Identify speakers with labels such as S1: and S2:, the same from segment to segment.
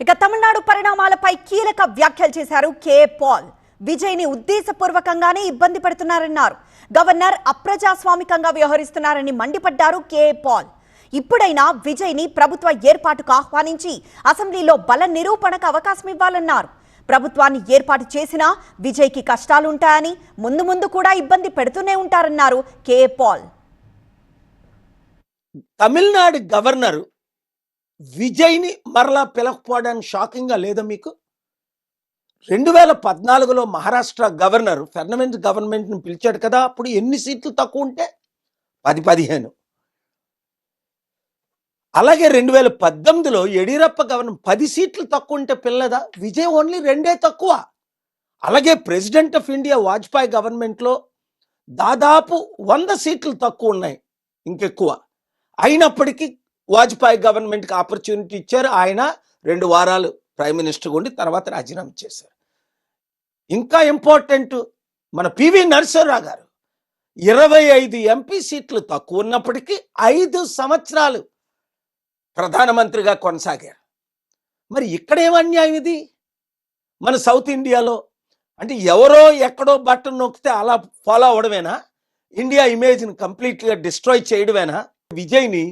S1: ఇక తమిళనాడు పరిణామాలపై కీలక వ్యాఖ్యలు చేశారు కే పాల్. విజయ్ ని ఉద్దేశపూర్వకంగానే ఇబ్బంది పెడుతున్నారన్నారు. గవర్నర్ అప్రజాస్వామికంగా వ్యవహరిస్తున్నారని మండిపడ్డారు కే పాల్. ఇప్పుడైనా విజయ్ ని ప్రభుత్వ ఏర్పాటుకు ఆహ్వానించి అసెంబ్లీలో బల నిరూపణకు అవకాశం ఇవ్వాలన్నారు. ప్రభుత్వాన్ని ఏర్పాటు చేసినా విజయ్ కి కష్టాలుంటాయని, ముందు ముందు కూడా ఇబ్బంది పెడుతూనే ఉంటారన్నారు కే పాల్.
S2: తమిళనాడు గవర్నర్ విజయ్ని మరలా పిలకపోవడానికి షాకింగ్గా లేదా మీకు? 2014లో మహారాష్ట్ర గవర్నర్ ఫెర్నాండెస్ గవర్నమెంట్ని పిలిచాడు కదా, అప్పుడు ఎన్ని సీట్లు తక్కువ ఉంటే 10-15. అలాగే 2018లో యడియూరప్ప గవర్నర్ 10 సీట్లు తక్కువ ఉంటే పిల్లదా? విజయ్ ఓన్లీ 2 తక్కువ. అలాగే ప్రెసిడెంట్ ఆఫ్ ఇండియా వాజ్పేయి గవర్నమెంట్లో దాదాపు 100 సీట్లు తక్కువ ఉన్నాయి, ఇంకెక్కువ. అయినప్పటికీ వాజ్పేయి గవర్నమెంట్కి ఆపర్చునిటీ ఇచ్చారు. ఆయన 2 వారాలు ప్రైమ్ మినిస్టర్గా ఉండి తర్వాత రాజీనామా చేశారు. ఇంకా ఇంపార్టెంట్, మన పివి నరసింహారావు గారు 25 ఎంపీ సీట్లు తక్కువ ఉన్నప్పటికీ 5 సంవత్సరాలు ప్రధానమంత్రిగా కొనసాగారు. మరి ఇక్కడేం అన్యాయం ఇది? మన సౌత్ ఇండియాలో అంటే ఎవరో ఎక్కడో బట్టను నొక్కితే అలా ఫాలో అవడమేనా? ఇండియా ఇమేజ్ని కంప్లీట్గా డిస్ట్రాయ్ చేయడమేనా? విజయ్ని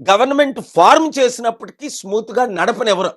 S2: గవర్నమెంట్ ఫార్మ్ చేసినప్పటికీ స్మూత్గా నడపనివ్వరు.